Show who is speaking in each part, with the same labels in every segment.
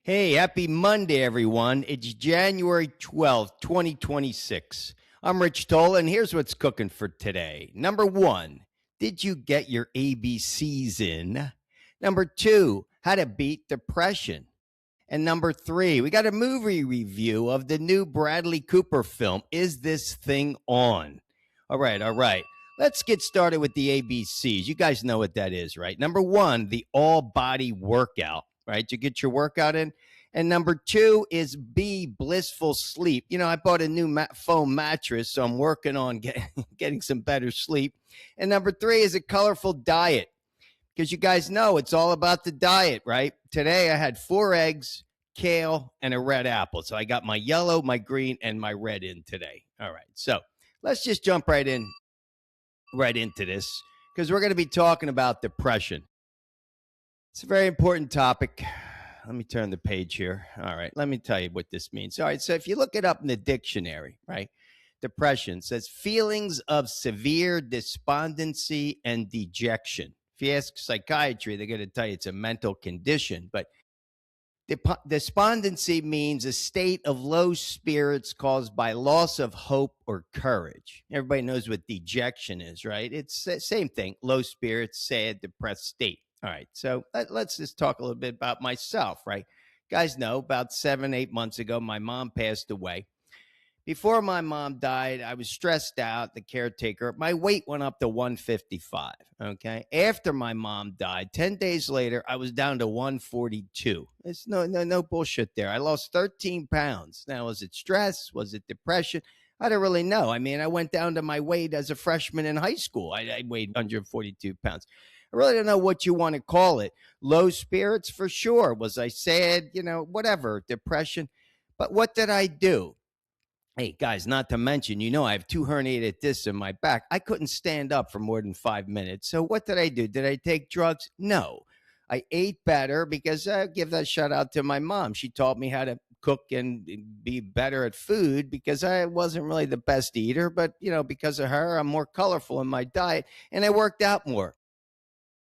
Speaker 1: Hey, happy Monday, everyone. It's January 12th, 2026. I'm Rich Tola, and here's what's cooking for today. Number one, did you get your ABCs in? Number two, how to beat depression. And number three, we got a movie review of the new Bradley Cooper film, Is This Thing On? All right. Let's get started with the ABCs. You guys know what that is, right? Number one, the all body workout, right? You get your workout in. And number two is B, blissful sleep. I bought a new foam mattress, so I'm working on getting some better sleep. And number three is a colorful diet, because you guys know it's all about the diet, right? Today I had 4 eggs, kale, and a red apple. So I got my yellow, my green, and my red in today. All right. So let's just jump right into this, because we're going to be talking about depression. It's a very important topic. Let me turn the page here. All right. Let me tell you what this means. All right. So if you look it up in the dictionary, right? Depression says feelings of severe despondency and dejection. If you ask psychiatry, they're going to tell you it's a mental condition. But despondency means a state of low spirits caused by loss of hope or courage. Everybody knows what dejection is, right? It's the same thing. Low spirits, sad, depressed state. All right. So let's just talk a little bit about myself, right? Guys know about 7-8 months ago, my mom passed away. Before my mom died, I was stressed out, the caretaker. My weight went up to 155, okay? After my mom died, 10 days later, I was down to 142. It's no bullshit there. I lost 13 pounds. Now, was it stress? Was it depression? I don't really know. I mean, I went down to my weight as a freshman in high school. I weighed 142 pounds. I really don't know what you want to call it. Low spirits for sure. Was I sad? Whatever, depression. But what did I do? Hey, guys, not to mention, I have 2 herniated discs in my back. I couldn't stand up for more than 5 minutes. So what did I do? Did I take drugs? No. I ate better, because I give that shout out to my mom. She taught me how to cook and be better at food, because I wasn't really the best eater. But, because of her, I'm more colorful in my diet, and I worked out more.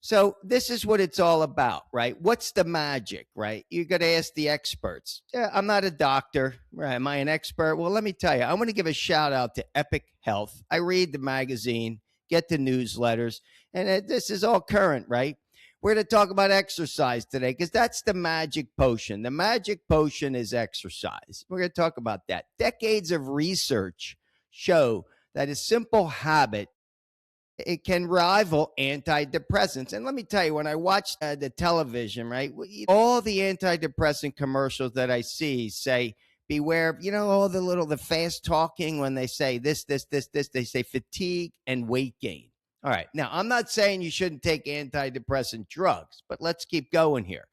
Speaker 1: So this is what it's all about, right? What's the magic, right? You got to ask the experts. Yeah, I'm not a doctor, right? Am I an expert? Well, let me tell you, I want to give a shout out to Epic Health. I read the magazine, get the newsletters, and this is all current, right? We're going to talk about exercise today, because that's the magic potion. The magic potion is exercise. We're going to talk about that. Decades of research show that a simple habit, it can rival antidepressants. And let me tell you, when I watch the television, right, all the antidepressant commercials that I see say, beware, all the fast talking when they say this, they say fatigue and weight gain. All right. Now, I'm not saying you shouldn't take antidepressant drugs, but let's keep going here.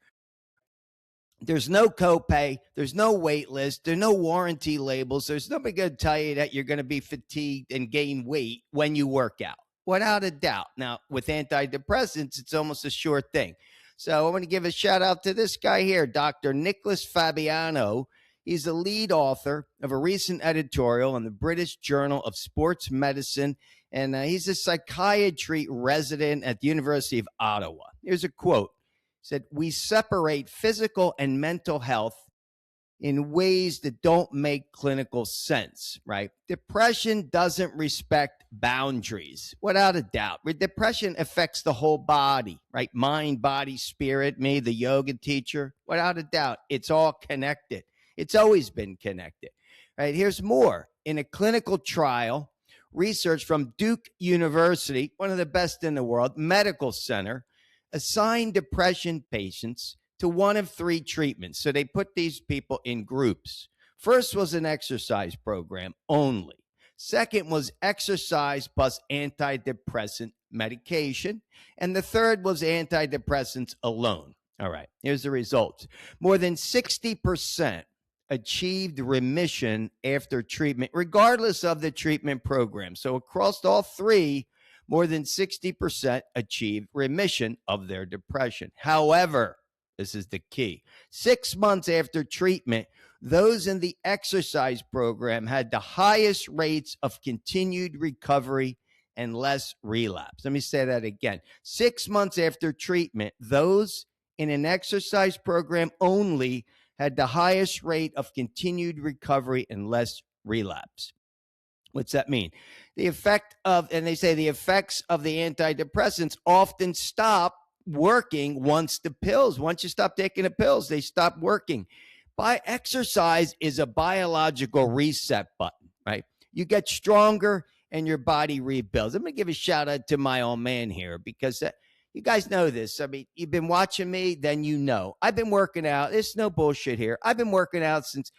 Speaker 1: There's no copay. There's no wait list. There's no warranty labels. There's nobody going to tell you that you're going to be fatigued and gain weight when you work out. Without a doubt. Now, with antidepressants, it's almost a sure thing. So I want to give a shout out to this guy here, Dr. Nicholas Fabiano. He's the lead author of a recent editorial in the British Journal of Sports Medicine, and he's a psychiatry resident at the University of Ottawa. Here's a quote. He said, "We separate physical and mental health in ways that don't make clinical sense," right? Depression doesn't respect boundaries, without a doubt. Depression affects the whole body, right? Mind, body, spirit. Me, the yoga teacher, without a doubt, it's all connected. It's always been connected, right? Here's more. In a clinical trial, research from Duke University, one of the best in the world, medical center, assigned depression patients to one of 3 treatments. So they put these people in groups. First was an exercise program only. Second was exercise plus antidepressant medication. And the third was antidepressants alone. All right, here's the results. More than 60% achieved remission after treatment, regardless of the treatment program. So across all 3, more than 60% achieved remission of their depression. However, this is the key. 6 months after treatment, those in the exercise program had the highest rates of continued recovery and less relapse. Let me say that again. 6 months after treatment, those in an exercise program only had the highest rate of continued recovery and less relapse. What's that mean? And they say the effects of the antidepressants often stop working once you stop taking the pills, they stop working. By exercise is a biological reset button, right? You get stronger and your body rebuilds. I'm going to give a shout out to my old man here because you guys know this. I mean, you've been watching me, then you know. I've been working out. There's no bullshit here. I've been working out since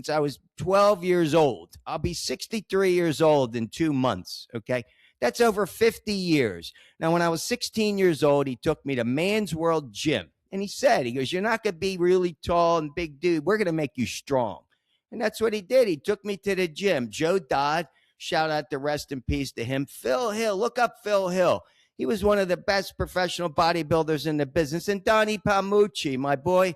Speaker 1: I was 12 years old. I'll be 63 years old in 2 months, okay? That's over 50 years. Now, when I was 16 years old, he took me to Man's World Gym. And he goes, you're not going to be really tall and big dude. We're going to make you strong. And that's what he did. He took me to the gym. Joe Dodd, shout out to rest in peace to him. Phil Hill, look up Phil Hill. He was one of the best professional bodybuilders in the business. And Donnie Palmucci, my boy,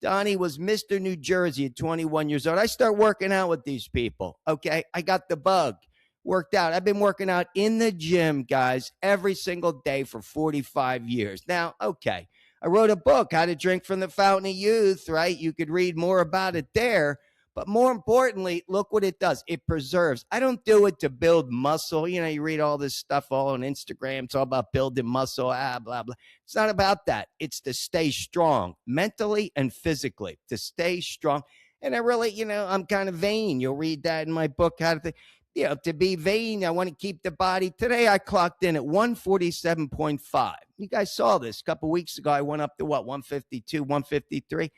Speaker 1: Donnie was Mr. New Jersey at 21 years old. I start working out with these people, okay? I got the bug, worked out. I've been working out in the gym, guys, every single day for 45 years. Now, okay, I wrote a book, How to Drink from the Fountain of Youth, right? You could read more about it there. But more importantly, look what it does. It preserves. I don't do it to build muscle. You know, you read all this stuff all on Instagram. It's all about building muscle, blah, blah. It's not about that. It's to stay strong mentally and physically, to stay strong. And I really, I'm kind of vain. You'll read that in my book, How to Think. To be vain, I want to keep the body. Today, I clocked in at 147.5. You guys saw this a couple weeks ago. I went up to 152, 153.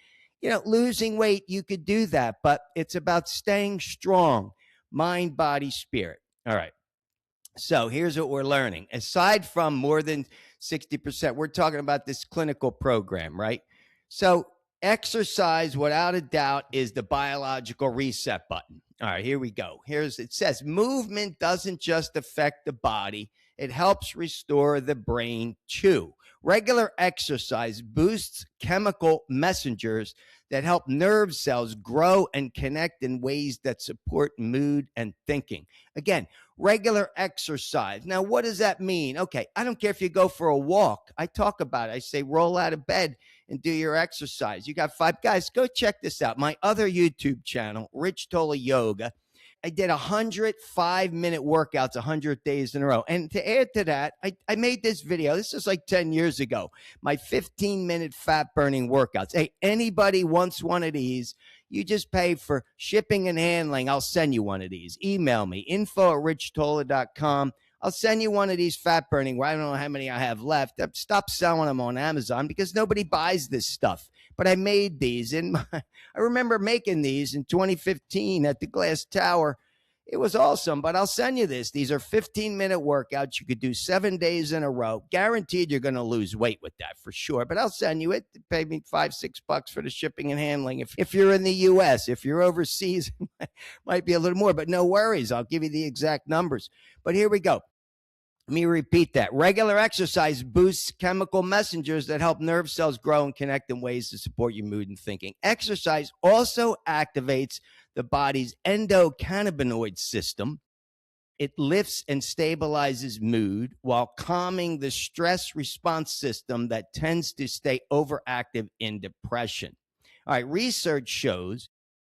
Speaker 1: Losing weight, you could do that, but it's about staying strong, mind, body, spirit. All right. So here's what we're learning. Aside from more than 60%, we're talking about this clinical program, right? So exercise, without a doubt, is the biological reset button. All right, here we go. It says movement doesn't just affect the body, it helps restore the brain too. Regular exercise boosts chemical messengers that help nerve cells grow and connect in ways that support mood and thinking. Again, regular exercise. Now, what does that mean? Okay, I don't care if you go for a walk. I talk about it. I say roll out of bed and do your exercise. You got 5 guys. Go check this out. My other YouTube channel, Rich Tola Yoga. I did 100 5-minute workouts 100 days in a row. And to add to that, I made this video. This is like 10 years ago. My 15-minute fat-burning workouts. Hey, anybody wants one of these, you just pay for shipping and handling. I'll send you one of these. Email me, info@richtola.com. I'll send you one of these fat-burning. I don't know how many I have left. Stop selling them on Amazon because nobody buys this stuff. But I made these, and I remember making these in 2015 at the Glass Tower. It was awesome, but I'll send you this. These are 15-minute workouts. You could do 7 days in a row. Guaranteed you're going to lose weight with that for sure, but I'll send you it. Pay me $5-6 for the shipping and handling. If you're in the U.S., if you're overseas, it might be a little more, but no worries. I'll give you the exact numbers. But here we go. Let me repeat that. Regular exercise boosts chemical messengers that help nerve cells grow and connect in ways to support your mood and thinking. Exercise also activates the body's endocannabinoid system. It lifts and stabilizes mood while calming the stress response system that tends to stay overactive in depression. All right, research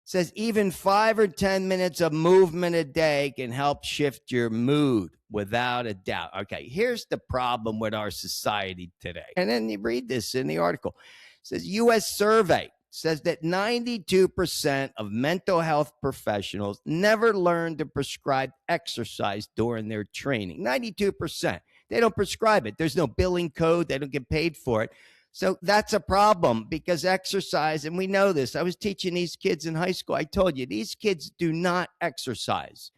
Speaker 1: says even 5 or 10 minutes of movement a day can help shift your mood without a doubt. Okay, here's the problem with our society today. And then you read this in the article. It says U.S. survey says that 92% of mental health professionals never learn to prescribe exercise during their training. 92%. They don't prescribe it. There's no billing code. They don't get paid for it. So that's a problem because exercise, and we know this. I was teaching these kids in high school. I told you, these kids do not exercise.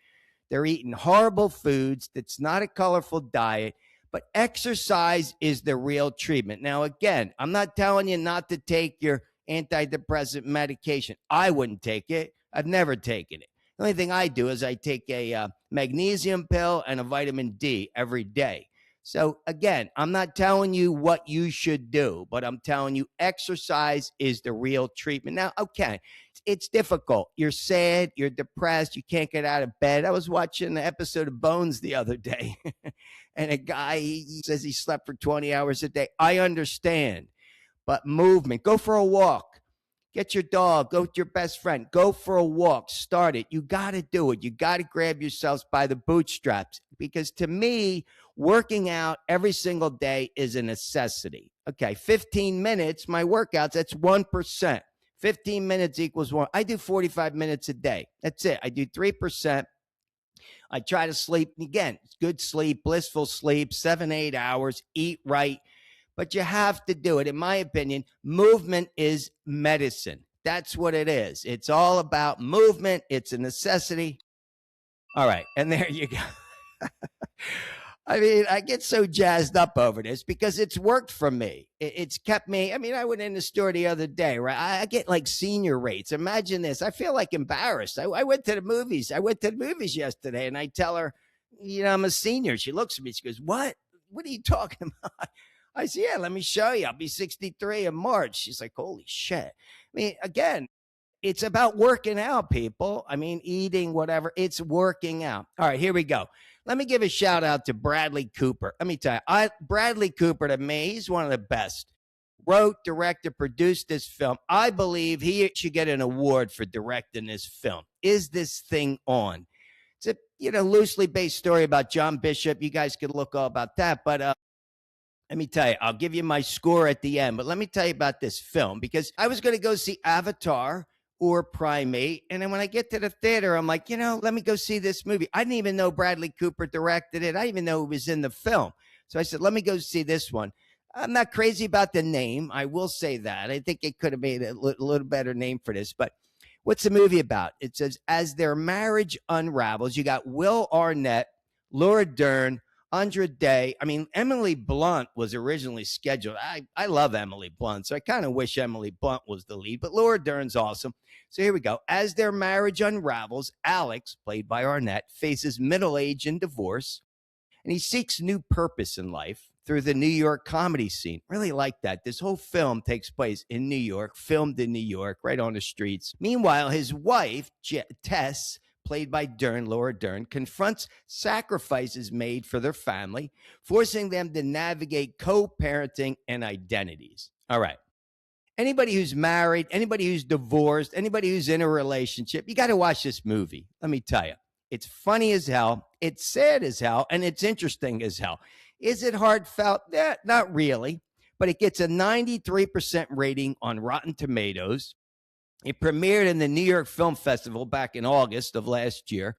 Speaker 1: They're eating horrible foods. That's not a colorful diet, but exercise is the real treatment. Now, again, I'm not telling you not to take your antidepressant medication. I wouldn't take it. I've never taken it. The only thing I do is I take a magnesium pill and a vitamin D every day. So again, I'm not telling you what you should do, but I'm telling you exercise is the real treatment. Now, okay, it's difficult. You're sad, you're depressed, you can't get out of bed. I was watching the episode of Bones the other day, and a guy, he says he slept for 20 hours a day. I understand, but movement, go for a walk. Get your dog, go with your best friend, go for a walk, start it. You got to do it. You got to grab yourselves by the bootstraps because to me, working out every single day is a necessity. Okay, 15 minutes, my workouts, that's 1%. 15 minutes equals one. I do 45 minutes a day. That's it. I do 3%. I try to sleep. Again, good sleep, blissful sleep, 7, 8 hours, eat right. But you have to do it. In my opinion, movement is medicine. That's what it is. It's all about movement. It's a necessity. All right. And there you go. I mean, I get so jazzed up over this because it's worked for me. It's kept me. I mean, I went in the store the other day, right? I get like senior rates. Imagine this. I feel like embarrassed. I went to the movies. I went to the movies yesterday and I tell her, I'm a senior. She looks at me. She goes, What? What are you talking about? I said, yeah, let me show you. I'll be 63 in March. She's like, holy shit. I mean, again, it's about working out, people. I mean, eating, whatever. It's working out. All right, here we go. Let me give a shout out to Bradley Cooper. Let me tell you, Bradley Cooper, to me, he's one of the best. Wrote, directed, produced this film. I believe he should get an award for directing this film. Is this thing on? It's a loosely based story about John Bishop. You guys could look all about that, but let me tell you, I'll give you my score at the end, but let me tell you about this film because I was going to go see Avatar or Primate. And then when I get to the theater, I'm like, let me go see this movie. I didn't even know Bradley Cooper directed it. I didn't even know it was in the film. So I said, let me go see this one. I'm not crazy about the name. I will say that. I think it could have made a little better name for this. But what's the movie about? It says, as their marriage unravels, you got Will Arnett, Laura Dern, Andra Day. I mean, Emily Blunt was originally scheduled. I love Emily Blunt, so I kind of wish Emily Blunt was the lead, but Laura Dern's awesome. So here we go. As their marriage unravels, Alex, played by Arnett, faces middle age and divorce, and he seeks new purpose in life through the New York comedy scene. Really like that. This whole film takes place in New York, filmed in New York, right on the streets. Meanwhile, his wife, Tess, played by Laura Dern, confronts sacrifices made for their family, forcing them to navigate co-parenting and identities. All right. Anybody who's married, anybody who's divorced, anybody who's in a relationship, you got to watch this movie. Let me tell you, it's funny as hell, it's sad as hell, and it's interesting as hell. Is it heartfelt? Not really, but it gets a 93% rating on Rotten Tomatoes. It premiered in the New York Film Festival back in August of last year.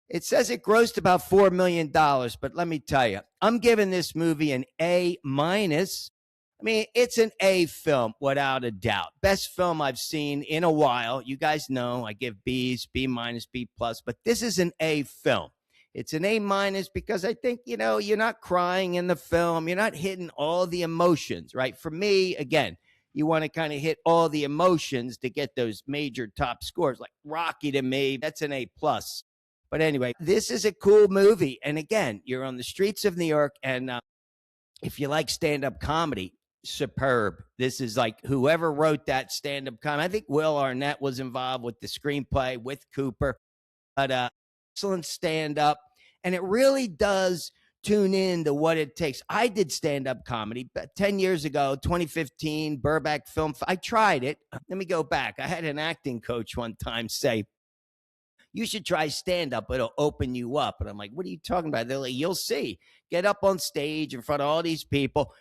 Speaker 1: It says it grossed about $4 million, but let me tell you, I'm giving this movie an A minus. I mean, it's an A film without a doubt. Best film I've seen in a while. You guys know I give B's, B minus, B plus, but this is an A film. It's an A minus because I think, you're not crying in the film. You're not hitting all the emotions, right? For me, again, you want to kind of hit all the emotions to get those major top scores. Like Rocky to me, that's an A plus. But anyway, this is a cool movie. And again, you're on the streets of New York. And if you like stand-up comedy, superb. This is like whoever wrote that stand-up comedy. I think Will Arnett was involved with the screenplay with Cooper. But excellent stand-up. And it really does tune in to what it takes. I did stand-up comedy 10 years ago, 2015, Burbank Film. I tried it. Let me go back. I had an acting coach one time say, you should try stand-up. It'll open you up. And I'm like, what are you talking about? They're like, you'll see. Get up on stage in front of all these people,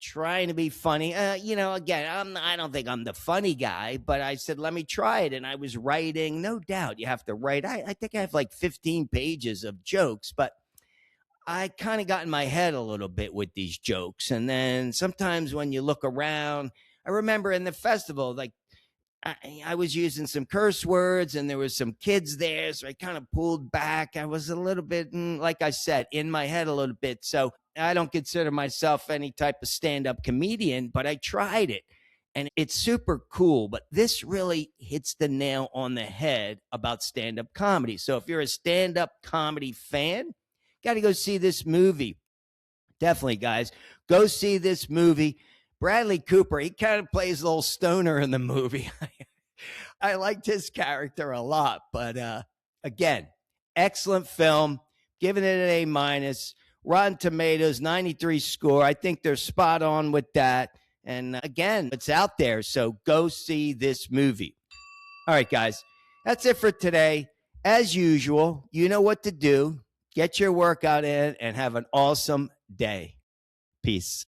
Speaker 1: trying to be funny. Again, I don't think I'm the funny guy, but I said, let me try it. And I was writing. No doubt you have to write. I think I have like 15 pages of jokes, but I kind of got in my head a little bit with these jokes. And then sometimes when you look around, I remember in the festival, like I was using some curse words and there was some kids there. So I kind of pulled back. I was a little bit, like I said, in my head a little bit. So I don't consider myself any type of stand-up comedian, but I tried it. And it's super cool. But this really hits the nail on the head about stand-up comedy. So if you're a stand-up comedy fan, got to go see this movie. Definitely, guys. Go see this movie. Bradley Cooper, he kind of plays a little stoner in the movie. I liked his character a lot. But again, excellent film. Giving it an A minus. Rotten Tomatoes, 93 score. I think they're spot on with that. And again, it's out there. So go see this movie. All right, guys, that's it for today. As usual, you know what to do. Get your workout in and have an awesome day. Peace.